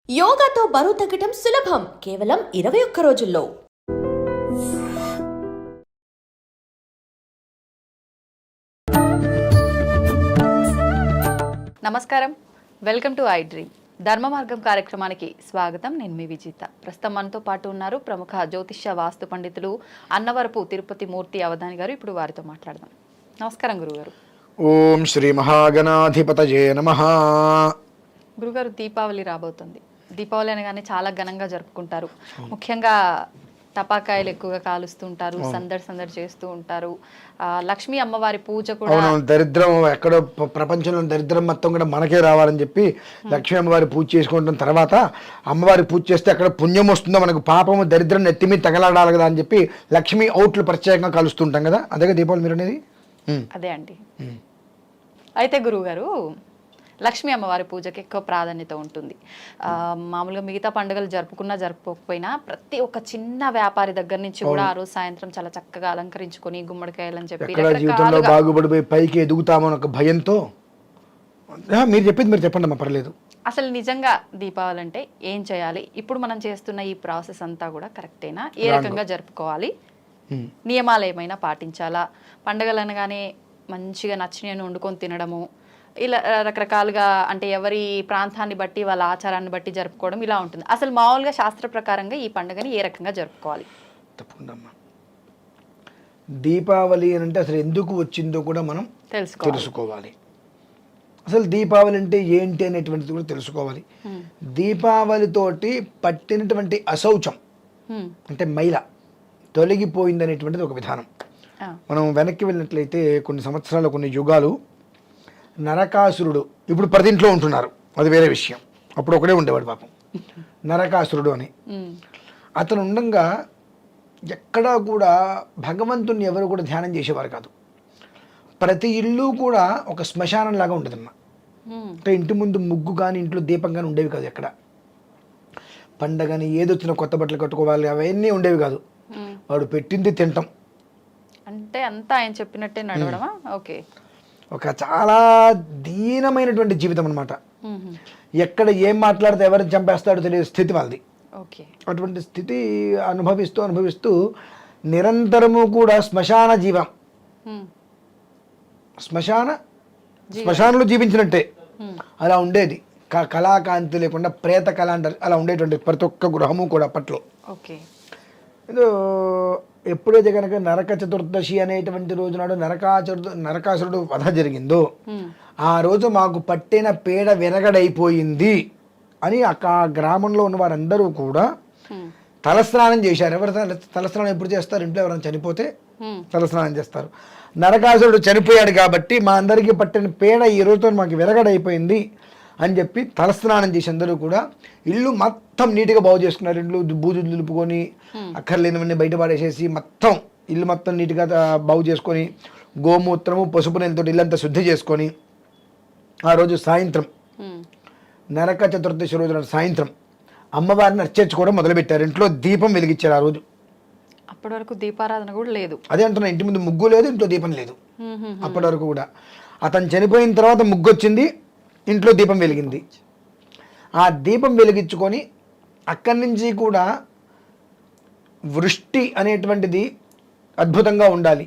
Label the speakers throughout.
Speaker 1: యోగాతో బరువు తగ్గటం సులభం కేవలం 21 రోజుల్లో.
Speaker 2: నమస్కారం, వెల్కమ్ టు ఐ డ్రీమ్. ధర్మ మార్గం కార్యక్రమానికి స్వాగతం. నేను మీ విజిత. ప్రస్తుతం మనతో పాటు ఉన్నారు ప్రముఖ జ్యోతిష్య వాస్తు పండితులు అన్నవరపు తిరుపతి మూర్తి అవధాని గారు. ఇప్పుడు వారితో మాట్లాడదాం. నమస్కారం గురుగారు.
Speaker 3: ఓం శ్రీ మహాగణాధిపతయే నమః.
Speaker 2: గురుగారు, దీపావళి రాబోతుంది. దీపావళి అనగానే చాలా ఘనంగా జరుపుకుంటారు. ముఖ్యంగా టపాకాయలు ఎక్కువగా కాలుస్తుంటారు, సందడి చేస్తూ ఉంటారు. లక్ష్మీ అమ్మవారి పూజ కూడా,
Speaker 3: దరిద్రం ఎక్కడో ప్రపంచంలో దరిద్రం మొత్తం కూడా మనకే రావాలని చెప్పి లక్ష్మీ అమ్మవారి పూజ చేసుకుంటున్న తర్వాత అమ్మవారి పూజ చేస్తే అక్కడ పుణ్యం వస్తుందో, మనకు పాపము దరిద్రం నెత్తి మీద తగలాడాలి కదా అని చెప్పి లక్ష్మీ అవుట్లు ప్రత్యేకంగా కలుస్తుంటాం కదా. అదే దీపావళి మీరు అనేది.
Speaker 2: అదే అండి. అయితే గురువుగారు, లక్ష్మీ అమ్మవారి పూజకి ఎక్కువ ప్రాధాన్యత ఉంటుంది. మామూలుగా మిగతా పండుగలు జరుపుకున్నా జరుపుకోకపోయినా ప్రతి ఒక్క చిన్న వ్యాపారి దగ్గర నుంచి కూడా ఆ రోజు సాయంత్రం చాలా చక్కగా అలంకరించుకొని గుమ్మడికాయలు అని చెప్పి
Speaker 3: జీవితంలో బాగుపడిపోయి పైకి ఎదుగుతామని ఒక భయంతో మీరు చెప్పింది మీరు చెప్పండి అమ్మా, పర్లేదు.
Speaker 2: అసలు నిజంగా దీపావళి అంటే ఏం చేయాలి? ఇప్పుడు మనం చేస్తున్న ఈ ప్రాసెస్ అంతా కూడా కరెక్టేనా? ఏ రకంగా జరుపుకోవాలి? నియమాలు ఏమైనా పాటించాలా? పండుగలు అనగానే మంచిగా నచ్చినవి వండుకొని తినడము, ఇలా రకరకాలుగా, అంటే ఎవరి ప్రాంతాన్ని బట్టి వాళ్ళ ఆచారాన్ని బట్టి జరుపుకోవడం ఇలా ఉంటుంది. అసలు మామూలుగా శాస్త్ర ప్రకారంగా ఈ పండుగని ఏ రకంగా జరుపుకోవాలి?
Speaker 3: తప్పకుండా దీపావళి అని అంటే అసలు ఎందుకు వచ్చిందో కూడా మనం తెలుసుకోవాలి. అసలు దీపావళి అంటే ఏంటి అనేటువంటిది కూడా తెలుసుకోవాలి. దీపావళితోటి పట్టినటువంటి అశౌచం అంటే మైల తొలగిపోయింది అనేటువంటిది ఒక విధానం. మనం వెనక్కి వెళ్ళినట్లయితే కొన్ని సంవత్సరాలు, కొన్ని యుగాలు, నరకాసురుడు, ఇప్పుడు ప్రతి ఇంట్లో ఉంటున్నారు, అది వేరే విషయం. అప్పుడు ఒకడే ఉండేవాడు పాపం, నరకాసురుడు అని. అతను ఉండగా ఎక్కడా కూడా భగవంతుని ఎవరు కూడా ధ్యానం చేసేవారు కాదు. ప్రతి ఇల్లు కూడా ఒక శ్మశానం లాగా ఉండేదమ్మా. అంటే ఇంటి ముందు ముగ్గు కానీ ఇంట్లో దీపం కానీ ఉండేవి కాదు. ఎక్కడ పండగని ఏదొచ్చినా కొత్త బట్టలు కట్టుకోవాలి అవన్నీ ఉండేవి కాదు. వాడు పెట్టింది తింటాం,
Speaker 2: అంటే అంతా ఆయన చెప్పినట్టే నడవడమా? ఓకే.
Speaker 3: ఒక చాలా దీనమైనటువంటి జీవితం అనమాట. ఎక్కడ ఏం మాట్లాడితే ఎవరిని చంపేస్తాడో తెలియదు స్థితి వాళ్ళది. అటువంటి స్థితి అనుభవిస్తూ నిరంతరము కూడా శ్మశాన జీవం, శ్మశానంలో జీవించినట్టే అలా ఉండేది. కళాకాంతి లేకుండా ప్రేత కళ అంటారు, అలా ఉండేటువంటి ప్రతి ఒక్క గృహము కూడా అప్పట్లో. ఏదో ఎప్పుడైతే కనుక నరక చతుర్దశి అనేటువంటి రోజు నాడు నరకాసురుడు వధ జరిగిందో ఆ రోజు మాకు పట్టిన పీడ విరగడైపోయింది అని ఆ గ్రామంలో ఉన్న వారందరూ కూడా తలస్నానం చేశారు. ఎవరు తలస్నానం ఎప్పుడు చేస్తారు? ఇంట్లో ఎవరైనా చనిపోతే తలస్నానం చేస్తారు. నరకాసురుడు చనిపోయాడు కాబట్టి మా అందరికీ పట్టిన పీడ ఈ రోజుతో మాకు విరగడైపోయింది అని చెప్పి తలస్నానం చేసి అందరూ కూడా ఇల్లు మొత్తం నీట్గా బాగు చేసుకున్నారు. ఇంట్లో బూజులు దులుపుకొని అక్కర్లేనివన్నీ బయట పడేసేసి మొత్తం ఇల్లు మొత్తం నీట్గా బాగు చేసుకొని గోమూత్రము పసుపు నెలతో ఇల్లంతా శుద్ధి చేసుకొని ఆ రోజు సాయంత్రం, నరక చతుర్దశి రోజు సాయంత్రం అమ్మవారిని అర్చించుకోవడం మొదలుపెట్టారు. ఇంట్లో దీపం వెలిగించారు. ఆ రోజు
Speaker 2: అప్పటి వరకు దీపారాధన కూడా లేదు.
Speaker 3: అదే అంటున్నా, ఇంటి ముందు ముగ్గు లేదు, ఇంట్లో దీపం లేదు అప్పటి వరకు కూడా. అతను చనిపోయిన తర్వాత ముగ్గు వచ్చింది, ఇంట్లో దీపం వెలిగింది. ఆ దీపం వెలిగించుకొని అక్కడి నుంచి కూడా వృష్టి అనేటువంటిది అద్భుతంగా ఉండాలి,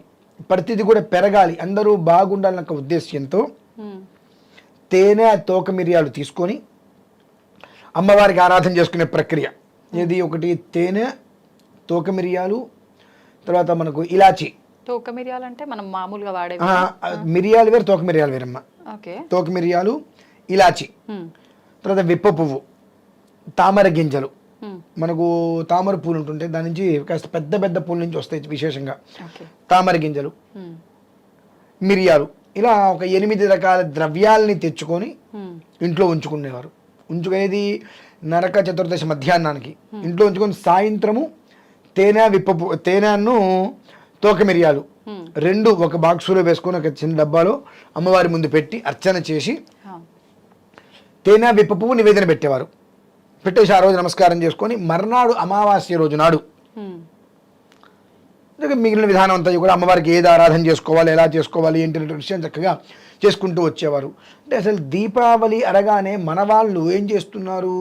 Speaker 3: ప్రతిది కూడా పెరగాలి, అందరూ బాగుండాలన్న ఒక ఉద్దేశ్యంతో తేనె తోక మిరియాలు తీసుకొని అమ్మవారికి ఆరాధన చేసుకునే ప్రక్రియ ఇది. ఒకటి తేనె, తోక మిరియాలు, తర్వాత మనకు ఇలాచి.
Speaker 2: తోక మిరియాలు అంటే మనం మామూలుగా వాడే
Speaker 3: మిరియాలు వేరు, తోక మిరియాలు వేరమ్మా. తోక మిరియాలు, ఇలాచి, తర్వాత విప్ప పువ్వు, తామర గింజలు. మనకు తామర పూలు ఉంటుంటే దాని నుంచి కాస్త పెద్ద పెద్ద పూల నుంచి వస్తాయి విశేషంగా తామర గింజలు, మిరియాలు. ఇలా ఒక 8 రకాల ద్రవ్యాలని తెచ్చుకొని ఇంట్లో ఉంచుకునేవారు. ఉంచుకునేది నరక చతుర్దశి మధ్యాహ్నానికి ఇంట్లో ఉంచుకొని సాయంత్రము తేనెను తోక మిరియాలు రెండు ఒక బాక్సులో వేసుకొని ఒక చిన్న డబ్బాలో అమ్మవారి ముందు పెట్టి అర్చన చేసి తేనె విప్ప పువ్వు నివేదన పెట్టేవారు. పెట్టేసి ఆ రోజు నమస్కారం చేసుకొని మర్నాడు అమావాస్య రోజు నాడు మిగిలిన విధానం అంతా కూడా అమ్మవారికి ఏది ఆరాధన చేసుకోవాలి, ఎలా చేసుకోవాలి ఏంటి విషయం చక్కగా చేసుకుంటూ వచ్చేవారు. అంటే అసలు దీపావళి అనగానే మన వాళ్ళు ఏం చేస్తున్నారు,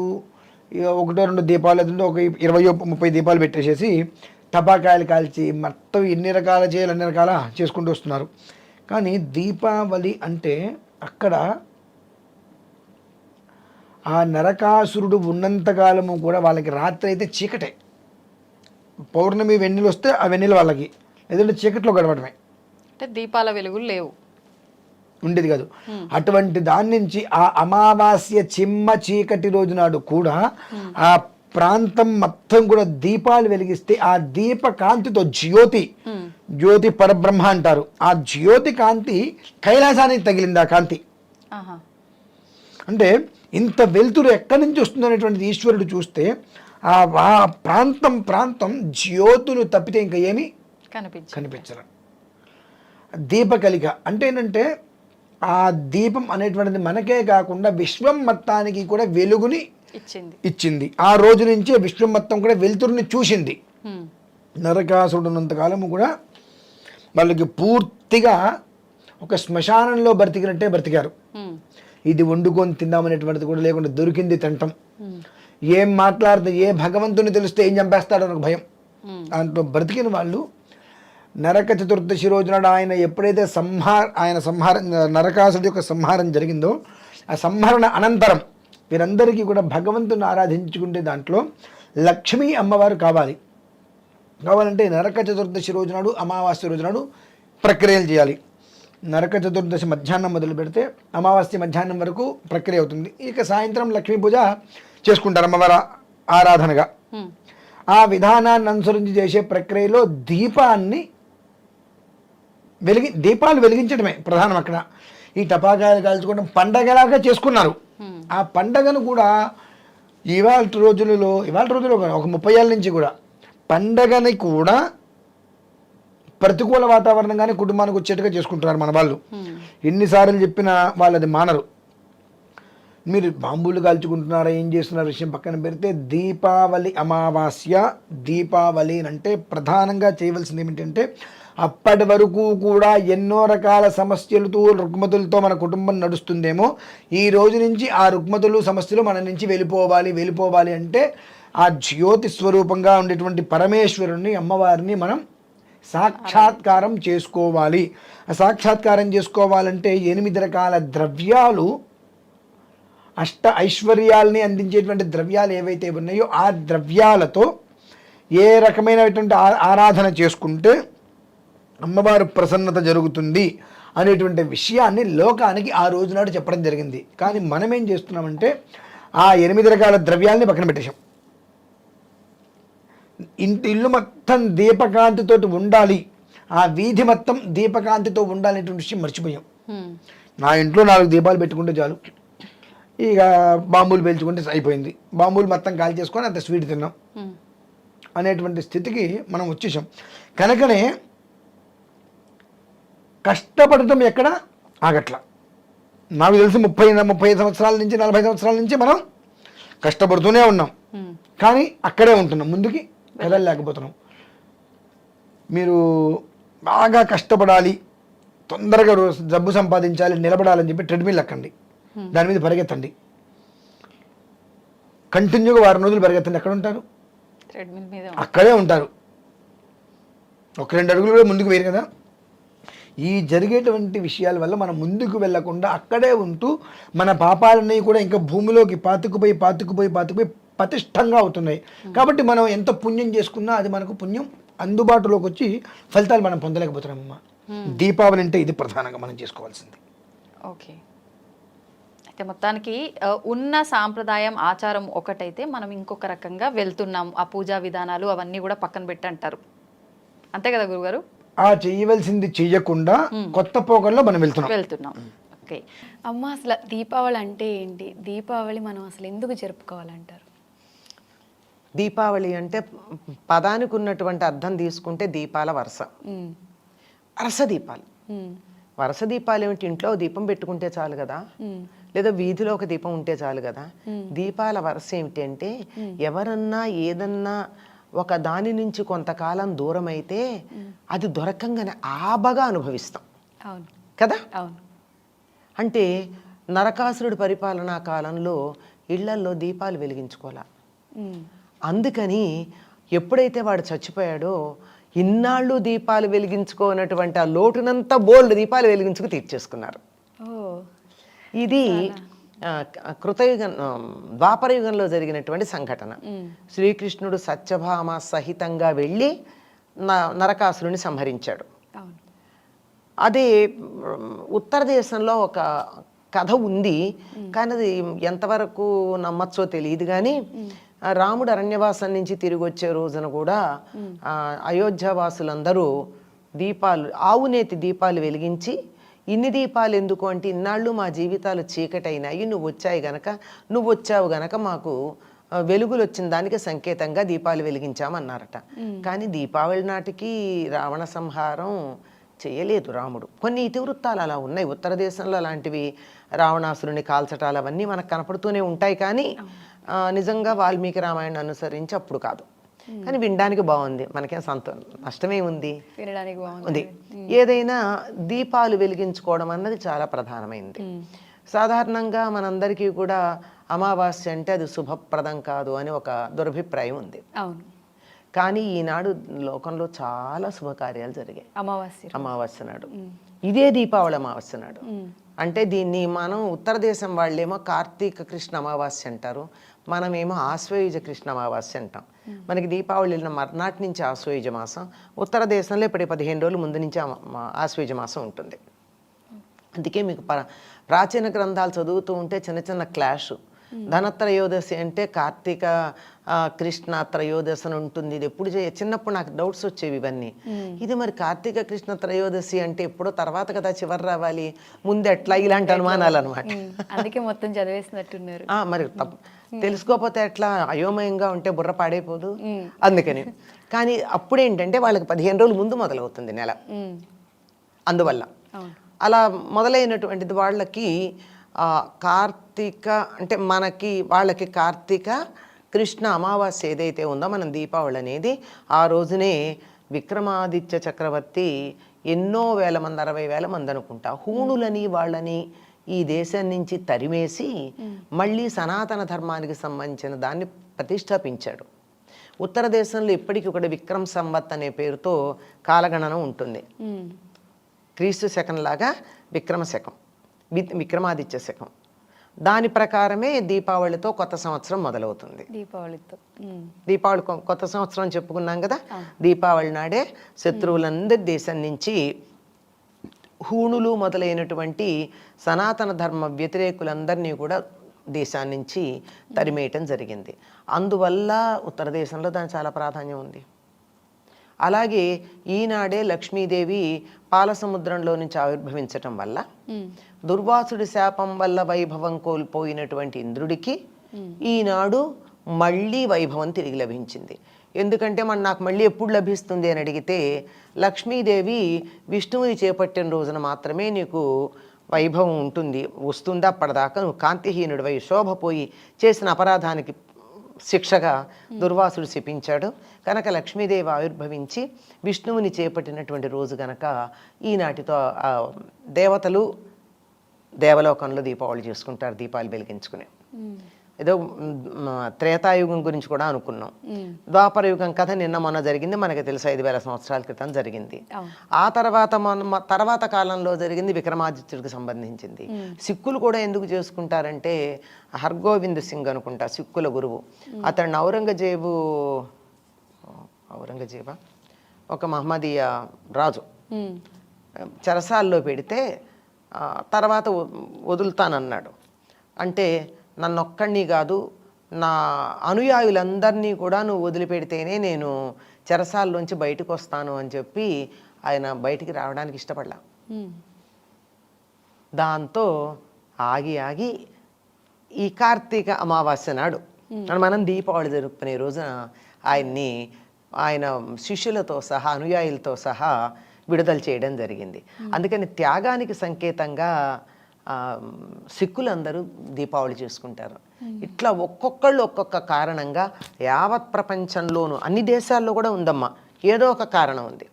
Speaker 3: ఇక 1-2 దీపాలు లేదంటే ఒక 20-30 దీపాలు పెట్టేసేసి టపాకాయలు కాల్చి మొత్తం ఎన్ని రకాల చేయాలి అన్ని రకాల చేసుకుంటూ వస్తున్నారు. కానీ దీపావళి అంటే అక్కడ ఆ నరకాసురుడు ఉన్నంతకాలము కూడా వాళ్ళకి రాత్రి అయితే చీకటే. పౌర్ణమి వెన్నెలు వస్తే ఆ వెన్నెలు వాళ్ళకి, లేదంటే చీకట్లో గడపడమే,
Speaker 2: అంటే దీపాల వెలుగులు లేవు,
Speaker 3: ఉండేది కాదు. అటువంటి దాని నుంచి ఆ అమావాస్య చిమ్మ చీకటి రోజు నాడు కూడా ఆ ప్రాంతం మొత్తం కూడా దీపాలు వెలిగిస్తే ఆ దీప కాంతితో జ్యోతి పరబ్రహ్మ అంటారు, ఆ జ్యోతి కాంతి కైలాసానికి తగిలింది. ఆ కాంతి అంటే ఇంత వెలుతురు ఎక్కడి నుంచి వస్తుందనేటువంటిది ఈశ్వరుడు చూస్తే ఆ ప్రాంతం జ్యోతులు తప్పితే ఇంకా ఏమీ కనిపించరు. దీపకలిక అంటే ఏంటంటే ఆ దీపం అనేటువంటిది మనకే కాకుండా విశ్వం మొత్తానికి కూడా వెలుగుని ఇచ్చింది. ఆ రోజు నుంచే విశ్వం మొత్తం కూడా వెలుతురుని చూసింది. నరకాసురుడు ఉన్నంతకాలము కూడా వాళ్ళకి పూర్తిగా ఒక శ్మశానంలో బ్రతికినట్టే బ్రతికారు. ఇది వండుకొని తిందామనేటువంటిది కూడా లేకుండా దొరికింది తింటాం. ఏం మాట్లాడితే ఏ భగవంతుని తెలిస్తే ఏం చంపేస్తాడో నాకు భయం. దాంట్లో బ్రతికిన వాళ్ళు నరక చతుర్దశి రోజునాడు ఆయన ఎప్పుడైతే సంహారం నరకాసుడి యొక్క సంహారం జరిగిందో ఆ సంహరణ అనంతరం వీరందరికీ కూడా భగవంతుని ఆరాధించుకుంటే దాంట్లో లక్ష్మీ అమ్మవారు కావాలంటే నరక చతుర్దశి రోజునాడు అమావాస్య రోజునాడు ప్రక్రియలు చేయాలి. నరక చతుర్దశి మధ్యాహ్నం మొదలు పెడితే అమావాస్య మధ్యాహ్నం వరకు ప్రక్రియ అవుతుంది. ఇక సాయంత్రం లక్ష్మీ పూజ చేసుకుంటారు అమ్మవారి ఆరాధనగా. ఆ విధానాన్ని అనుసరించి చేసే ప్రక్రియలో దీపాలు వెలిగించడమే ప్రధానం. అక్కడ ఈ టపాకాయలు కాల్చుకోవడం పండగలాగా చేసుకున్నారు. ఆ పండగను కూడా ఇవాళ రోజులలో ఒక 30 ఏళ్ళ నుంచి కూడా పండగని కూడా ప్రతికూల వాతావరణంగానే కుటుంబానికి వచ్చేట్టుగా చేసుకుంటున్నారు మన వాళ్ళు. ఎన్నిసార్లు చెప్పినా వాళ్ళది మానరు. మీరు బాంబులు కాల్చుకుంటున్నారా ఏం చేస్తున్నారు విషయం పక్కన పెడితే దీపావళి అమావాస్య దీపావళి అంటే ప్రధానంగా చేయవలసింది ఏమిటంటే అప్పటి వరకు కూడా ఎన్నో రకాల సమస్యలతో రుగ్మతులతో మన కుటుంబం నడుస్తుందేమో ఈ రోజు నుంచి ఆ రుగ్మతులు సమస్యలు మన నుంచి వెళ్ళిపోవాలి అంటే ఆ జ్యోతి స్వరూపంగా ఉండేటువంటి పరమేశ్వరుణ్ణి అమ్మవారిని మనం సాక్షాత్కారం చేసుకోవాలి. ఆ సాక్షాత్కారం చేసుకోవాలంటే 8 రకాల ద్రవ్యాలు, అష్ట ఐశ్వర్యాల్ని అందించేటువంటి ద్రవ్యాలు ఏవైతే ఉన్నాయో ఆ ద్రవ్యాలతో ఏ రకమైనటువంటి ఆరాధన చేసుకుంటే అమ్మవారు ప్రసన్నత జరుగుతుంది అనేటువంటి విషయాన్ని లోకానికి ఆ రోజు నాడు చెప్పడం జరిగింది. కానీ మనం ఏం చేస్తున్నామంటే ఆ 8 రకాల ద్రవ్యాలని పక్కన పెట్టేశాం. ఇల్లు మొత్తం దీపకాంతితో ఉండాలి, ఆ వీధి మొత్తం దీపకాంతితో ఉండాలనేటువంటి విషయం మర్చిపోయాం. నా ఇంట్లో 4 దీపాలు పెట్టుకుంటే చాలు, ఇక బాంబులు పేల్చుకుంటే అయిపోయింది, బాంబులు మొత్తం కాల్ చేసుకొని అంత స్వీట్ తిన్నాం అనేటువంటి స్థితికి మనం వచ్చేసాం. కనుకనే కష్టపడటం ఎక్కడ ఆగట్లా. నాకు తెలిసి 35 సంవత్సరాల నుంచి 40 సంవత్సరాల నుంచి మనం కష్టపడుతూనే ఉన్నాం, కానీ అక్కడే ఉంటున్నాం, ముందుకి కదలలేకపోతున్నాం. మీరు బాగా కష్టపడాలి, తొందరగా డబ్బు సంపాదించాలి, నిలబడాలని చెప్పి ట్రెడ్మిల్ ఎక్కండి, దాని మీద పరిగెత్తండి, కంటిన్యూగా 4 రోజులు పరిగెత్తండి. ఎక్కడ ఉంటారు? అక్కడే ఉంటారు. 1-2 అడుగులు కూడా ముందుకు వేయరు కదా. ఈ జరిగేటువంటి విషయాల వల్ల మనం ముందుకు వెళ్లకుండా అక్కడే ఉంటూ మన పాపాలన్నీ కూడా ఇంకా భూమిలోకి పాతుకుపోయి పతిష్టంగా అవుతున్నాయి. కాబట్టి మనం ఎంత పుణ్యం చేసుకున్నా అది మనకు పుణ్యం అందుబాటులోకి వచ్చి ఫలితాలు మనం పొందలేకపోతున్నామమ్మా. దీపావళి అంటే ఇది ప్రధానంగా మనం చేసుకోవాల్సింది.
Speaker 2: ఓకే, అయితే మొత్తానికి ఉన్న సాంప్రదాయం ఆచారం ఒకటైతే మనం ఇంకొక రకంగా వెళ్తున్నాం, ఆ పూజా విధానాలు అవన్నీ కూడా పక్కన పెట్టి అంటారు, అంతే కదా గురుగారు?
Speaker 3: ఆ చేయవలసింది చెయ్యకుండా కొత్త పోకల్లో మనం వెళ్తున్నాం.
Speaker 4: ఓకే అమ్మ, అసలు దీపావళి అంటే ఏంటి? దీపావళి మనం అసలు ఎందుకు జరుపుకోవాలంటారు?
Speaker 5: దీపావళి అంటే పదానికి ఉన్నటువంటి అర్థం తీసుకుంటే దీపాల వరుస దీపాలు. వరుస దీపాలు ఏమిటి? ఇంట్లో దీపం పెట్టుకుంటే చాలు కదా, లేదా వీధిలో ఒక దీపం ఉంటే చాలు కదా. దీపాల వరుస ఏమిటి అంటే ఎవరన్నా ఏదన్నా ఒక దాని నుంచి కొంతకాలం దూరం అయితే అది దొరకంగానే ఆబగా అనుభవిస్తాం కదా. అంటే నరకాసురుడి పరిపాలనా కాలంలో ఇళ్లల్లో దీపాలు వెలిగించుకోవాలా, అందుకని ఎప్పుడైతే వాడు చచ్చిపోయాడో ఇన్నాళ్ళు దీపాలు వెలిగించుకోనటువంటి ఆ లోటునంతా బోల్డ్ దీపాలు వెలిగించుకు తీర్చేసుకున్నారు. ఇది కృతయుగం ద్వాపరయుగంలో జరిగినటువంటి సంఘటన. శ్రీకృష్ణుడు సత్యభామ సహితంగా వెళ్ళి నరకాసురుని సంహరించాడు. అదే ఉత్తర దేశంలో ఒక కథ ఉంది, కానీ అది ఎంతవరకు నమ్మచ్చో తెలియదు. కానీ రాముడు అరణ్యవాసం నుంచి తిరిగి వచ్చే రోజున కూడా అయోధ్యవాసులందరూ ఆవునేతి దీపాలు వెలిగించి, ఇన్ని దీపాలు ఎందుకు అంటే, ఇన్నాళ్ళు మా జీవితాలు చీకటైనాయి, నువ్వు వచ్చావు గనక మాకు వెలుగులు వచ్చిన దానికి సంకేతంగా దీపాలు వెలిగించామన్నారట. కానీ దీపావళి నాటికి రావణ సంహారం చేయలేదు రాముడు. కొన్ని ఇతివృత్తాలు అలా ఉన్నాయి ఉత్తర దేశంలో, అలాంటివి రావణాసురుని కాల్చటాలు అవన్నీ మనకు కనపడుతూనే ఉంటాయి. కానీ నిజంగా వాల్మీకి రామాయణం అనుసరించి అప్పుడు కాదు. కానీ వినడానికి బాగుంది, మనకేం నష్టమే ఉంది, ఉంది. ఏదైనా దీపాలు వెలిగించుకోవడం అన్నది చాలా ప్రధానమైంది. సాధారణంగా మనందరికీ కూడా అమావాస్య అంటే అది శుభప్రదం కాదు అని ఒక దురభిప్రాయం ఉంది. కానీ ఈనాడు లోకంలో చాలా శుభకార్యాలు జరిగాయి అమావాస్య నాడు. ఇదే దీపావళి అమావాస్య నాడు. అంటే దీన్ని మనం ఉత్తర దేశం వాళ్ళేమో కార్తీక కృష్ణ అమావాస్య అంటారు, మనమేమో ఆశ్వయుజ కృష్ణ అమావాస్య అంటాం. మనకి దీపావళి వెళ్ళిన మర్నాటి నుంచి ఆశ్వయుజ మాసం, ఉత్తర దేశంలో ఇప్పుడు 15 రోజుల ముందు నుంచి ఆశ్వయుజ మాసం ఉంటుంది. అందుకే మీకు ప్రాచీన గ్రంథాలు చదువుతూ ఉంటే చిన్న చిన్న క్లాష్. ధనత్రయోదశి అంటే కార్తీక కృష్ణ త్రయోదశి అని ఉంటుంది. ఇది ఎప్పుడు చిన్నప్పుడు నాకు డౌట్స్ వచ్చేవి ఇవన్నీ. ఇది మరి కార్తీక కృష్ణ త్రయోదశి అంటే ఎప్పుడో తర్వాత కదా చివరి రావాలి, ముందు ఎట్లా, ఇలాంటి అనుమానాలు అనమాట.
Speaker 4: అందుకే మొత్తం చదివేసినట్టున్నారు.
Speaker 5: మరి తెలుసుకోకపోతే ఎట్లా, అయోమయంగా ఉంటే బుర్ర పాడైపోదు, అందుకని. కానీ అప్పుడేంటంటే వాళ్ళకి 15 రోజుల ముందు మొదలవుతుంది నెల. అందువల్ల అలా మొదలైనటువంటిది వాళ్ళకి కార్తీక అంటే వాళ్ళకి కార్తీక కృష్ణ అమావాస్య ఏదైతే ఉందో, మనం దీపావళి అనేది ఆ రోజునే విక్రమాదిత్య చక్రవర్తి ఎన్నో వేల మంది, 60,000 మంది అనుకుంటా, హూణులని వాళ్ళని ఈ దేశం నుంచి తరిమేసి మళ్ళీ సనాతన ధర్మానికి సంబంధించిన దాన్ని ప్రతిష్టాపించాడు. ఉత్తర దేశంలో ఇప్పటికీ ఒకటి విక్రమ్ సంవత్ అనే పేరుతో కాలగణన ఉంటుంది. క్రీస్తు శకం లాగా విక్రమ శకం, విక్రమాదిత్య శకం. దాని ప్రకారమే దీపావళితో కొత్త సంవత్సరం మొదలవుతుంది. దీపావళి కొత్త సంవత్సరం చెప్పుకున్నాం కదా. దీపావళి నాడే శత్రువులందరి దేశం నుంచి, హూణులు మొదలైనటువంటి సనాతన ధర్మ వ్యతిరేకులందరినీ కూడా దేశాన్ని నుంచి తరిమేయటం జరిగింది. అందువల్ల ఉత్తర దేశంలో దానికి చాలా ప్రాధాన్యం ఉంది. అలాగే ఈనాడే లక్ష్మీదేవి పాలసముద్రంలో నుంచి ఆవిర్భవించటం వల్ల, దుర్వాసుడి శాపం వల్ల వైభవం కోల్పోయినటువంటి ఇంద్రుడికి ఈనాడు మళ్ళీ వైభవం తిరిగి లభించింది. ఎందుకంటే నాకు మళ్ళీ ఎప్పుడు లభిస్తుంది అని అడిగితే, లక్ష్మీదేవి విష్ణువుని చేపట్టిన రోజున మాత్రమే నీకు వైభవం వస్తుంది. అప్పటిదాకా నువ్వు కాంతిహీనుడివై శోభపోయి చేసిన అపరాధానికి శిక్షగా దుర్వాసుడు శపించాడు. కనుక లక్ష్మీదేవి ఆవిర్భవించి విష్ణువుని చేపట్టినటువంటి రోజు గనక ఈనాటితో దేవతలు దేవలోకంలో దీపావళి చేసుకుంటారు, దీపాలు వెలిగించుకుని. ఏదో త్రేతాయుగం గురించి కూడా అనుకున్నాం. ద్వాపరయుగం కథ నిన్న మొన్న జరిగింది, మనకి తెలుసు 5,000 సంవత్సరాల క్రితం జరిగింది. ఆ తర్వాత కాలంలో జరిగింది విక్రమాదిత్యుడికి సంబంధించింది. సిక్కులు కూడా ఎందుకు చేసుకుంటారంటే, హర్గోవింద్ సింగ్ అనుకుంటా సిక్కుల గురువు, అతన్ని ఔరంగజేబు ఒక మహమ్మదీయ రాజు చెరసాల్లో పెడితే తర్వాత వదులుతానన్నాడు. అంటే నన్నొక్కడిని కాదు, నా అనుయాయులందరినీ కూడా నువ్వు వదిలిపెడితేనే నేను చెరసాల్లోంచి బయటకు వస్తాను అని చెప్పి ఆయన బయటికి రావడానికి ఇష్టపడలా. దాంతో ఆగి ఈ కార్తీక అమావాస్య నాడు మనం దీపావళి జరుపుకునే రోజున ఆయన శిష్యులతో సహా, అనుయాయులతో సహా విడుదల చేయడం జరిగింది. అందుకని త్యాగానికి సంకేతంగా సిక్కులందరూ దీపావళి చేసుకుంటారు. ఇట్లా ఒక్కొక్కళ్ళు ఒక్కొక్క కారణంగా యావత్ ప్రపంచంలోనూ అన్ని దేశాల్లో కూడా ఉందమ్మా, ఏదో ఒక కారణం ఉంది.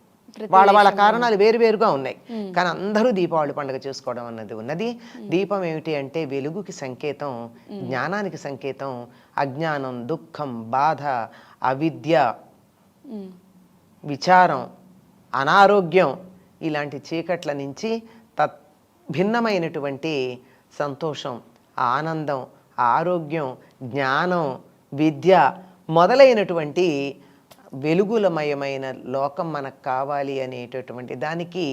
Speaker 5: వాళ్ళ వాళ్ళ కారణాలు వేరువేరుగా ఉన్నాయి, కానీ అందరూ దీపావళి పండుగ చేసుకోవడం అన్నది ఉన్నది. దీపం ఏమిటి అంటే వెలుగుకి సంకేతం, జ్ఞానానికి సంకేతం. అజ్ఞానం, దుఃఖం, బాధ, అవిద్య, విచారం, అనారోగ్యం ఇలాంటి చీకట్ల నుంచి భిన్నమైనటువంటి సంతోషం, ఆనందం, ఆరోగ్యం, జ్ఞానం, విద్య మొదలైనటువంటి వెలుగులమయమైన లోకం మనకు కావాలి అనేటటువంటి దానికి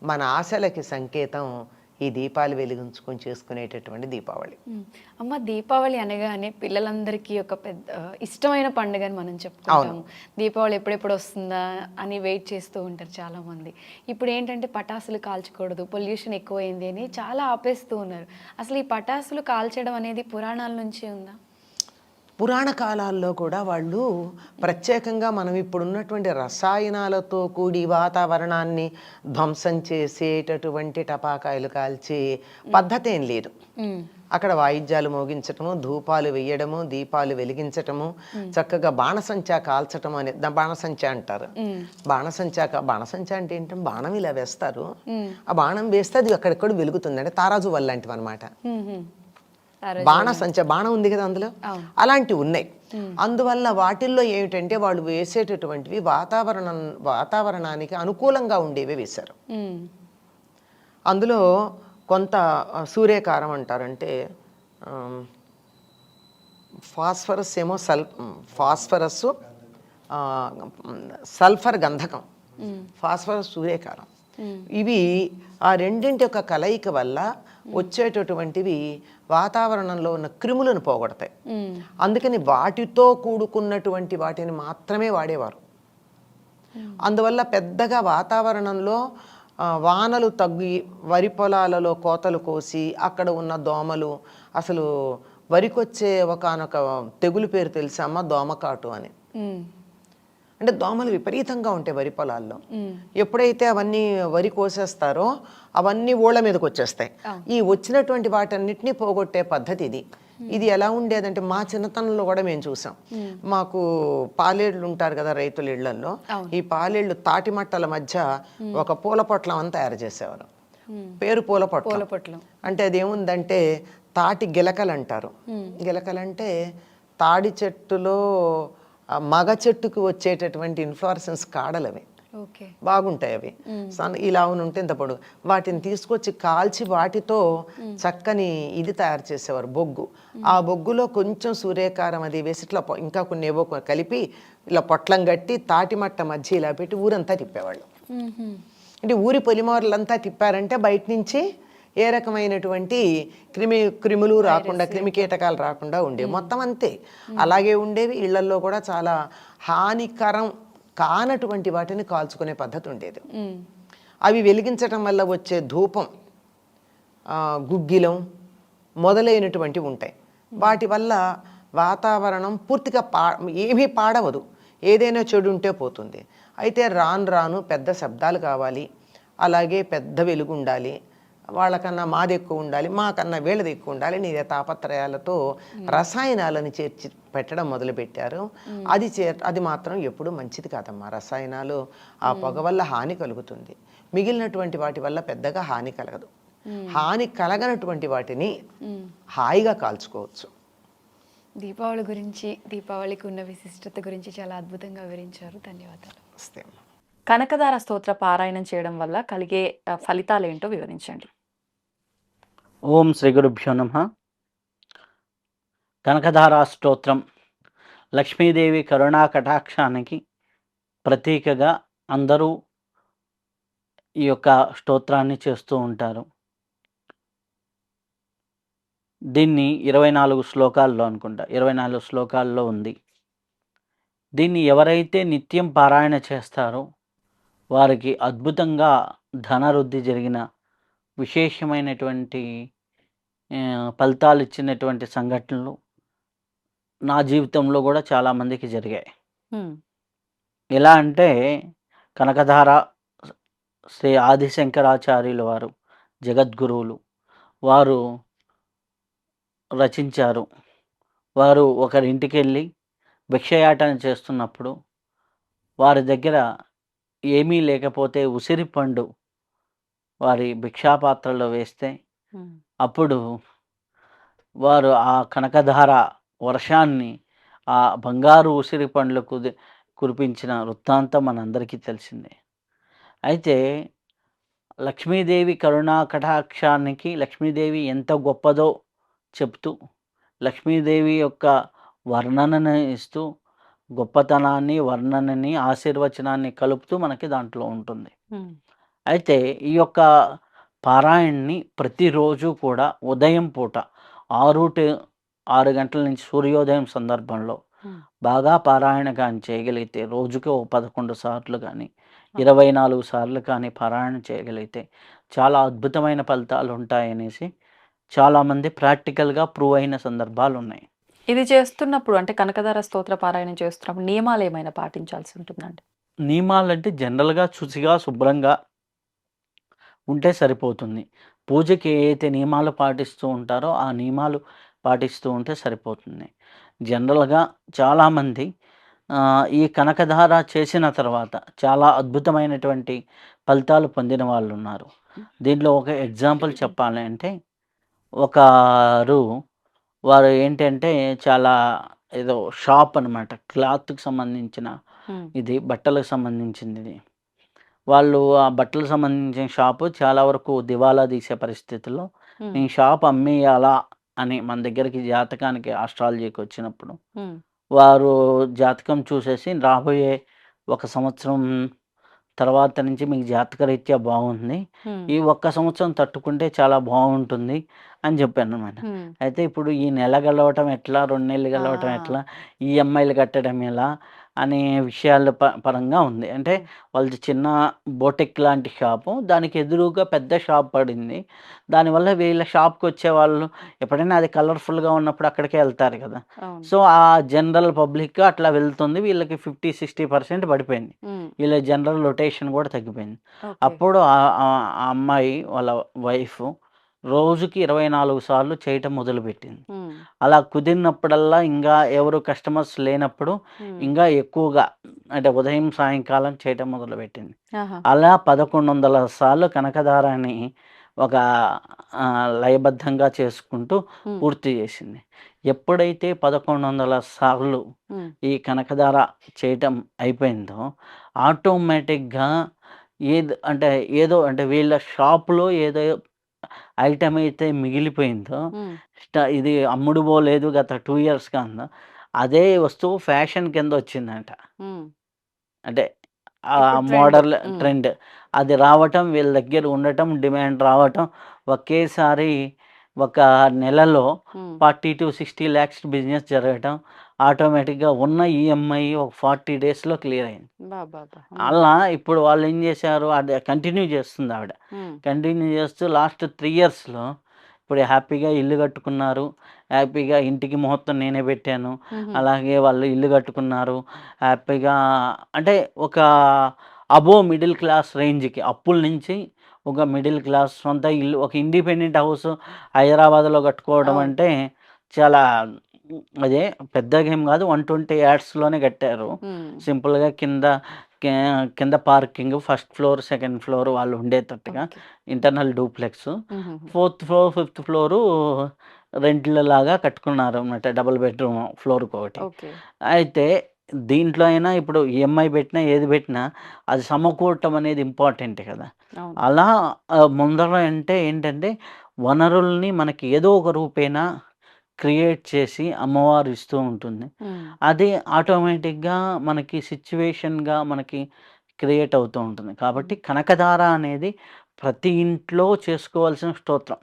Speaker 5: మన ఆశలకి సంకేతం ఈ దీపాలు వెలిగించుకొని చేసుకునేటటువంటి దీపావళి.
Speaker 4: అమ్మ, దీపావళి అనగానే పిల్లలందరికీ ఒక పెద్ద ఇష్టమైన పండుగ అని మనం చెప్పుకుంటాము. దీపావళి ఎప్పుడెప్పుడు వస్తుందా అని వెయిట్ చేస్తూ ఉంటారు చాలామంది. ఇప్పుడు ఏంటంటే పటాసులు కాల్చకూడదు, పొల్యూషన్ ఎక్కువైంది అని చాలా ఆపేస్తూ ఉన్నారు. అసలు ఈ పటాసులు కాల్చడం అనేది పురాణాల నుంచి ఉందా?
Speaker 5: పురాణ కాలాల్లో కూడా వాళ్ళు ప్రత్యేకంగా మనం ఇప్పుడున్నటువంటి రసాయనాలతో కూడి వాతావరణాన్ని ధ్వంసం చేసేటటువంటి టపాకాయలు కాల్చే పద్ధతి ఏం లేదు. అక్కడ వాయిద్యాలు మోగించటము, ధూపాలు వేయడము, దీపాలు వెలిగించటము, చక్కగా బాణసంచా కాల్చటం అనే బాణసంచా అంటారు. బాణసంచా అంటే ఏంటంటే బాణం ఇలా వేస్తారు, ఆ బాణం వేస్తే అది అక్కడెక్కడ వెలుగుతుంది, అంటే తారాజు వల్ల లాంటివి అనమాట. బాణం ఉంది కదా అందులో, అలాంటివి ఉన్నాయి. అందువల్ల వాటిల్లో ఏమిటంటే వాళ్ళు వేసేటటువంటివి వాతావరణానికి అనుకూలంగా ఉండేవి వేశారు. అందులో కొంత సూర్యకారం అంటారంటే ఫాస్ఫరస్ ఏమో ఫాస్ఫరస్, సల్ఫర్ గంధకం, ఫాస్ఫరస్ సూర్యకారం, ఇవి ఆ రెండింటి యొక్క కలయిక వల్ల వచ్చేటటువంటివి వాతావరణంలో ఉన్న క్రిములను పోగొడతాయి. అందుకని వాటితో కూడుకున్నటువంటి వాటిని మాత్రమే వాడేవారు. అందువల్ల పెద్దగా వాతావరణంలో వానలు తగ్గి వరి పొలాలలో కోతలు కోసి అక్కడ ఉన్న దోమలు, అసలు వరికొచ్చే ఒకనొక తెగులు పేరు తెలుసమ్మా, దోమకాటు అని. అంటే దోమలు విపరీతంగా ఉంటాయి వరి పొలాల్లో. ఎప్పుడైతే అవన్నీ వరి కోసేస్తారో అవన్నీ ఊళ్ళ మీదకి వచ్చేస్తాయి. ఈ వచ్చినటువంటి వాటన్నిటినీ పోగొట్టే పద్ధతి ఇది. ఇది ఎలా ఉండేదంటే మా చిన్నతనంలో కూడా మేము చూసాం. మాకు పాలేళ్ళు ఉంటారు కదా రైతుల ఇళ్లల్లో, ఈ పాలేళ్ళు తాటి మట్టల మధ్య ఒక పూల పొట్లం అని తయారు చేసేవారు. పేరు పూల పొట్లం. అంటే అదేముందంటే తాటి గిలకలు అంటారు. గిలకలంటే తాడి చెట్టులో మగ చెట్టుకు వచ్చేటటువంటి ఇన్ఫ్లోరసెన్స్ కాడలు అవి, బాగుంటాయి అవి. ఇలా ఉంటే ఇంత పొడుగు. వాటిని తీసుకొచ్చి కాల్చి వాటితో చక్కని ఇది తయారు చేసేవారు, బొగ్గు. ఆ బొగ్గులో కొంచెం సూర్యకారం అది వేసి ఇట్లా ఇంకా కొన్ని ఏవో కలిపి ఇలా పొట్లం కట్టి తాటి మట్ట మధ్య ఇలా పెట్టి ఊరంతా తిప్పేవాళ్ళు. అంటే ఊరి పొలిమోరలంతా తిప్పారంటే బయట నుంచి ఏ రకమైనటువంటి క్రిములు రాకుండా, క్రిమి కీటకాలు రాకుండా ఉండేవి. మొత్తం అంతే అలాగే ఉండేవి. ఇళ్లల్లో కూడా చాలా హానికరం కానటువంటి వాటిని కాల్చుకునే పద్ధతి ఉండేది. అవి వెలిగించటం వల్ల వచ్చే ధూపం, గుగ్గిలం మొదలైనటువంటివి ఉంటాయి. వాటి వల్ల వాతావరణం పూర్తిగా ఏమీ పాడవదు, ఏదైనా చెడు ఉంటే పోతుంది. అయితే రాను పెద్ద శబ్దాలు కావాలి, అలాగే పెద్ద వెలుగు ఉండాలి, వాళ్ళకన్నా మాది ఎక్కువ ఉండాలి, మాకన్నా వీళ్ళది ఎక్కువ ఉండాలి, నీ తాపత్రయాలతో రసాయనాలను చేర్చి పెట్టడం మొదలుపెట్టారు. అది మాత్రం ఎప్పుడూ మంచిది కాదమ్మా. రసాయనాలు ఆ పొగ వల్ల హాని కలుగుతుంది, మిగిలినటువంటి వాటి వల్ల పెద్దగా హాని కలగదు. హాని కలగనటువంటి వాటిని హాయిగా కాల్చుకోవచ్చు.
Speaker 4: దీపావళి గురించి, దీపావళికి ఉన్న విశిష్టత గురించి చాలా అద్భుతంగా వివరించారు. ధన్యవాదాలు.
Speaker 2: కనకదార స్తోత్ర పారాయణం చేయడం వల్ల కలిగే ఫలితాలు ఏంటో వివరించండి.
Speaker 6: ఓం శ్రీ గురుభ్యో నమః. కనకధారా స్తోత్రం లక్ష్మీదేవి కరుణా కటాక్షానికి ప్రతీకగా అందరూ ఈ యొక్క స్తోత్రాన్ని చేస్తూ ఉంటారు. దీన్ని 24 శ్లోకాల్లో అనుకుంటా, 24 శ్లోకాల్లో ఉంది. దీన్ని ఎవరైతే నిత్యం పారాయణ చేస్తారో వారికి అద్భుతంగా ధనవృద్ధి జరిగిన విశేషమైనటువంటి ఫలితాలు ఇచ్చినటువంటి సంఘటనలు నా జీవితంలో కూడా చాలామందికి జరిగాయి. ఎలా అంటే కనకధార శ్రీ ఆదిశంకరాచార్యుల వారు, జగద్గురువులు వారు రచించారు. వారు ఒకరింటికి వెళ్ళి భిక్షయాటన చేస్తున్నప్పుడు వారి దగ్గర ఏమీ లేకపోతే ఉసిరి పండు వారి భిక్షాపాత్రలో వేస్తే అప్పుడు వారు ఆ కనకధార వర్షాన్ని ఆ బంగారు ఉసిరి పండ్లు కురిపించిన వృత్తాంతం మనందరికీ తెలిసిందే. అయితే లక్ష్మీదేవి కరుణా కటాక్షానికి లక్ష్మీదేవి ఎంత గొప్పదో చెప్తూ, లక్ష్మీదేవి యొక్క వర్ణనను ఇస్తూ, గొప్పతనాన్ని, వర్ణనని, ఆశీర్వచనాన్ని కలుపుతూ మనకి దాంట్లో ఉంటుంది. అయితే ఈ యొక్క పారాయణని ప్రతిరోజు కూడా ఉదయం పూట 6 గంటల నుంచి సూర్యోదయం సందర్భంలో బాగా పారాయణ కానీ చేయగలిగితే రోజుకి ఓ 11 సార్లు కానీ 24 సార్లు కానీ పారాయణ చేయగలిగితే చాలా అద్భుతమైన ఫలితాలు ఉంటాయనేసి చాలామంది ప్రాక్టికల్గా ప్రూవ్ అయిన సందర్భాలు ఉన్నాయి.
Speaker 2: ఇది చేస్తున్నప్పుడు అంటే కనకధార స్తోత్ర పారాయణం చేస్తున్నప్పుడు నియమాలు ఏమైనా పాటించాల్సి ఉంటుందండి?
Speaker 6: నియమాలంటే జనరల్గా శుచిగా శుభ్రంగా ఉంటే సరిపోతుంది. పూజకి ఏ అయితే నియమాలు పాటిస్తూ ఉంటారో ఆ నియమాలు పాటిస్తూ ఉంటే సరిపోతుంది. జనరల్గా చాలామంది ఈ కనకధార చేసిన తర్వాత చాలా అద్భుతమైనటువంటి ఫలితాలు పొందిన వాళ్ళు ఉన్నారు. దీంట్లో ఒక ఎగ్జాంపుల్ చెప్పాలి అంటే వారు ఏంటంటే చాలా ఏదో షాప్ అనమాట, క్లాత్కి సంబంధించిన ఇది, బట్టలకు సంబంధించింది. వాళ్ళు ఆ బట్టలకు సంబంధించిన షాపు చాలా వరకు దివాలా తీసే పరిస్థితుల్లో ఈ షాప్ అమ్మేయాలా అని మన దగ్గరికి జాతకానికి ఆస్ట్రాలజీకి వచ్చినప్పుడు వారు జాతకం చూసేసి రాబోయే 1 సంవత్సరం తర్వాత నుంచి మీకు జాతకరీత్యా బాగుంది, ఈ 1 సంవత్సరం తట్టుకుంటే చాలా బాగుంటుంది అని చెప్పాను అనమాట. అయితే ఇప్పుడు ఈ నెల గలవటం ఎట్లా, 2 నెలలు గలవటం ఎట్లా, ఈఎంఐలు కట్టడం ఎలా అనే విషయాల పరంగా ఉంది. అంటే వాళ్ళది చిన్న బోటెక్ లాంటి షాపు, దానికి ఎదురుగా పెద్ద షాప్ పడింది. దానివల్ల వీళ్ళ షాప్కి వచ్చే వాళ్ళు ఎప్పుడైనా అది కలర్ఫుల్గా ఉన్నప్పుడు అక్కడికే వెళ్తారు కదా. సో ఆ జనరల్ పబ్లిక్ అట్లా వెళ్తుంది, వీళ్ళకి 50-60% పడిపోయింది. వీళ్ళ జనరల్ రొటేషన్ కూడా తగ్గిపోయింది. అప్పుడు ఆ అమ్మాయి వాళ్ళ వైఫ్ రోజుకి 24 సార్లు చేయటం మొదలుపెట్టింది. అలా కుదిరినప్పుడల్లా ఇంకా ఎవరు కస్టమర్స్ లేనప్పుడు ఇంకా ఎక్కువగా అంటే ఉదయం సాయంకాలం చేయటం మొదలుపెట్టింది. అలా 1100 సార్లు కనకధారాన్ని ఒక లయబద్ధంగా చేసుకుంటూ పూర్తి చేసింది. ఎప్పుడైతే 1100 సార్లు ఈ కనకధార చేయటం అయిపోయిందో ఆటోమేటిక్గా ఏదో అంటే వీళ్ళ షాపులో ఏదో ఐటమ్ అయితే మిగిలిపోయిందో, ఇది అమ్ముడు పోలేదు గత 2 ఇయర్స్గా ఉందో, అదే వస్తువు ఫ్యాషన్ కింద వచ్చిందంట. అంటే ఆ మోడల్ ట్రెండ్ అది రావటం, వీళ్ళ దగ్గర ఉండటం, డిమాండ్ రావటం, ఒకేసారి ఒక నెలలో 40-60 lakhs బిజినెస్ జరగటం, ఆటోమేటిక్గా ఉన్న ఈఎంఐ ఒక 40 డేస్లో క్లియర్ అయింది. అలా ఇప్పుడు వాళ్ళు ఏం చేశారు, అది కంటిన్యూ చేస్తుంది ఆవిడ. కంటిన్యూ చేస్తూ లాస్ట్ 3 ఇయర్స్లో ఇప్పుడు హ్యాపీగా ఇల్లు కట్టుకున్నారు. హ్యాపీగా ఇంటికి ముహూర్తం నేనే పెట్టాను, అలాగే వాళ్ళు ఇల్లు కట్టుకున్నారు హ్యాపీగా. అంటే ఒక అబోవ్ మిడిల్ క్లాస్ రేంజ్కి, అప్పుల నుంచి ఒక మిడిల్ క్లాస్ సొంత ఇల్లు, ఒక ఇండిపెండెంట్ హౌస్ హైదరాబాద్లో కట్టుకోవడం అంటే చాలా అదే పెద్దగా ఏం కాదు, 120 యార్డ్స్లోనే కట్టారు. సింపుల్గా కింద parking, first floor, second floor వాళ్ళు ఉండేటట్టుగా internal duplex, 4th floor 5th floor రెంట్ల లాగా కట్టుకున్నారు అన్నమాట, డబుల్ బెడ్రూమ్ ఫ్లోర్కి ఒకటి. అయితే దీంట్లో అయినా ఇప్పుడు ఈఎంఐ పెట్టినా ఏది పెట్టినా అది సమకూడటం అనేది ఇంపార్టెంట్ కదా. అలా ముందర అంటే ఏంటంటే వనరుల్ని మనకి ఏదో ఒక రూపేణా క్రియేట్ చేసి అమ్మవారు ఇస్తూ ఉంటుంది. అది ఆటోమేటిక్గా మనకి సిచ్యువేషన్గా మనకి క్రియేట్ అవుతూ ఉంటుంది. కాబట్టి కనకధార అనేది ప్రతి ఇంట్లో చేసుకోవాల్సిన స్తోత్రం.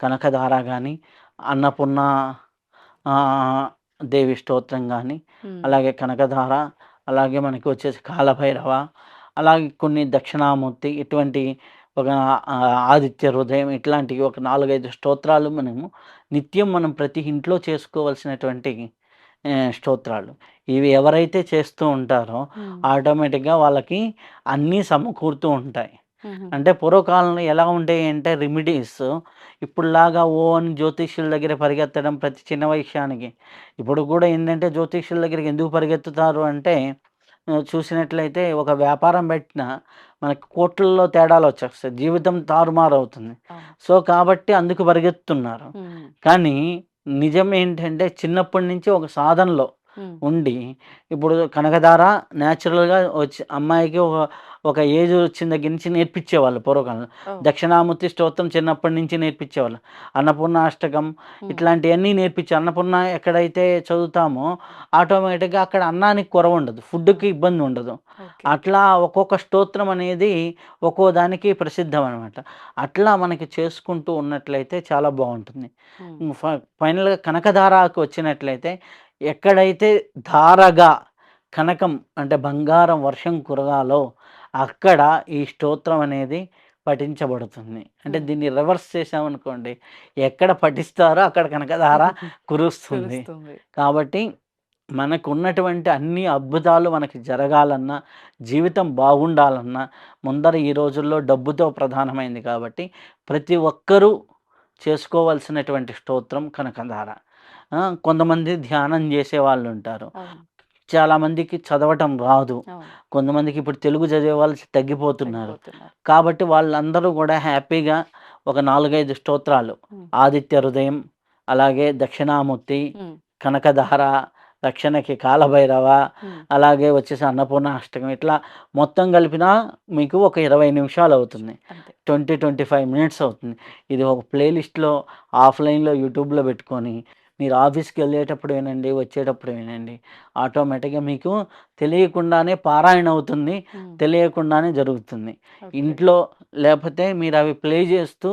Speaker 6: కనకధార కానీ, అన్నపూర్ణ దేవి స్తోత్రం కానీ, అలాగే కనకధార, అలాగే మనకి వచ్చేసి కాలభైరవ, అలాగే కొన్ని దక్షిణామూర్తి, ఇటువంటి ఒక ఆదిత్య హృదయం, ఇట్లాంటివి ఒక 4-5 స్తోత్రాలు నిత్యం మనం ప్రతి ఇంట్లో చేసుకోవాల్సినటువంటి స్తోత్రాలు. ఇవి ఎవరైతే చేస్తూ ఉంటారో ఆటోమేటిక్గా వాళ్ళకి అన్నీ సమకూరుతూ ఉంటాయి. అంటే పూర్వకాలంలో ఎలా ఉంటాయి అంటే రెమెడీస్ ఇప్పుడులాగా అని జ్యోతిష్యుల దగ్గర పరిగెత్తడం ప్రతి చిన్న విషయానికి. ఇప్పుడు కూడా ఏంటంటే జ్యోతిష్యుల దగ్గరికి ఎందుకు పరిగెత్తుతారు అంటే చూసినట్లయితే ఒక వ్యాపారం పెట్టినా మనకి కోట్లలో తేడాలు వచ్చేస్తాయి, జీవితం తారుమారు అవుతుంది. సో కాబట్టి అందుకు పరిగెత్తుతున్నారు. కానీ నిజం ఏంటంటే చిన్నప్పటి నుంచి ఒక సాధనలో ఉండి ఇప్పుడు కనకధార న్యాచురల్గా వచ్చి అమ్మాయికి ఒక ఏజ్ వచ్చిన దగ్గర నుంచి నేర్పించేవాళ్ళు పూర్వకాలంలో. దక్షిణామూర్తి స్తోత్రం చిన్నప్పటి నుంచి నేర్పించేవాళ్ళు. అన్నపూర్ణ అష్టకం ఇట్లాంటివన్నీ అన్నపూర్ణ ఎక్కడైతే చదువుతామో ఆటోమేటిక్గా అక్కడ అన్నానికి కొరవ ఉండదు, ఫుడ్కి ఇబ్బంది ఉండదు. అట్లా ఒక్కొక్క స్తోత్రం అనేది ఒక్కో దానికి ప్రసిద్ధం అనమాట. అట్లా మనకి చేసుకుంటూ ఉన్నట్లయితే చాలా బాగుంటుంది. ఫైనల్గా కనకధారకు వచ్చినట్లయితే ఎక్కడైతే ధారగా కనకం అంటే బంగారం వర్షం కురగాలో అక్కడ ఈ స్తోత్రం అనేది పఠించబడుతుంది. అంటే దీన్ని రివర్స్ చేసామనుకోండి, ఎక్కడ పఠిస్తారో అక్కడ కనకధార కురుస్తుంది. కాబట్టి మనకు ఉన్నటువంటి అన్ని అద్భుతాలు మనకి జరగాలన్నా, జీవితం బాగుండాలన్నా ముందర ఈ రోజుల్లో డబ్బుతో ప్రధానమైంది. కాబట్టి ప్రతి ఒక్కరూ చేసుకోవాల్సినటువంటి స్తోత్రం కనకధార. కొంతమంది ధ్యానం చేసే వాళ్ళు ఉంటారు, చాలామందికి చదవటం రాదు, కొంతమందికి ఇప్పుడు తెలుగు చదివే వాళ్ళు తగ్గిపోతున్నారు. కాబట్టి వాళ్ళందరూ కూడా హ్యాపీగా ఒక 4-5 స్తోత్రాలు, ఆదిత్య హృదయం, అలాగే దక్షిణామూర్తి, కనకధార, రక్షణకి కాలభైరవ, అలాగే వచ్చేసి అన్నపూర్ణ అష్టకం, ఇట్లా మొత్తం కలిపినా మీకు ఒక 20 నిమిషాలు అవుతుంది, 20-25 మినిట్స్ అవుతుంది. ఇది ఒక ప్లేలిస్ట్లో ఆఫ్లైన్లో యూట్యూబ్లో పెట్టుకొని మీరు ఆఫీస్కి వెళ్ళేటప్పుడు వినండి, వచ్చేటప్పుడు వినండి. ఆటోమేటిక్గా మీకు తెలియకుండానే పారాయణ అవుతుంది, తెలియకుండానే జరుగుతుంది. ఇంట్లో లేకపోతే మీరు అవి ప్లే చేస్తూ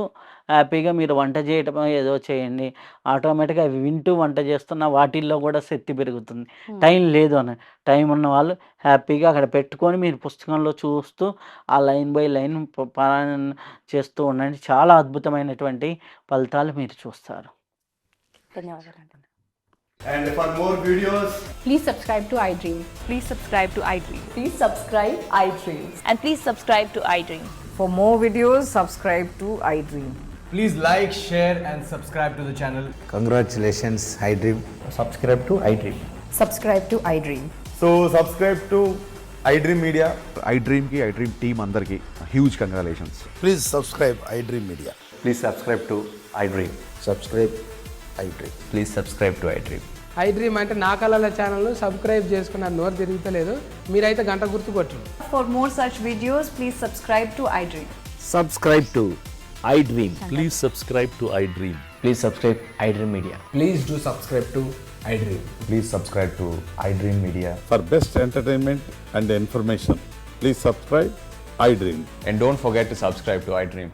Speaker 6: హ్యాపీగా మీరు వంట చేయటం ఏదో చేయండి, ఆటోమేటిక్గా అవి వింటూ వంట చేస్తున్న వాటిల్లో కూడా శక్తి పెరుగుతుంది. టైం లేదు అని టైం ఉన్న వాళ్ళు హ్యాపీగా అక్కడ పెట్టుకొని మీరు పుస్తకంలో చూస్తూ ఆ లైన్ బై లైన్ పారాయణ చేస్తూ ఉండండి. చాలా అద్భుతమైనటువంటి ఫలితాలు మీరు చూస్తారు.
Speaker 2: ధన్యవాదాలు.
Speaker 7: And for more videos,
Speaker 8: Please subscribe to iDream.
Speaker 2: Please subscribe to iDream.
Speaker 1: Please subscribe iDream.
Speaker 9: And please subscribe to iDream.
Speaker 8: For more videos, subscribe to iDream.
Speaker 7: please like, share, and subscribe to the channel.
Speaker 10: Congratulations, iDream.
Speaker 7: Subscribe to iDream.
Speaker 8: Subscribe to iDream.
Speaker 7: So subscribe to iDream Media.
Speaker 11: iDream ki iDream team అందరికి huge congratulations.
Speaker 10: Please subscribe iDream Media.
Speaker 7: Please subscribe to iDream.
Speaker 10: Subscribe iDream.
Speaker 7: Please subscribe to iDream.
Speaker 12: iDream అంటే నా కళల ఛానల్ను subscribe చేసుకున్న నోరు తిరుగుతలేదు, మీరైతే గంట గుర్తు కొట్టండి.
Speaker 8: For more such videos, please subscribe to iDream.
Speaker 10: Subscribe to iDream.
Speaker 11: Please subscribe to iDream.
Speaker 7: Please subscribe iDream Media.
Speaker 12: Please do subscribe to iDream.
Speaker 7: Please subscribe to iDream Media.
Speaker 11: For best entertainment and information, please subscribe iDream.
Speaker 7: And don't forget to subscribe to iDream.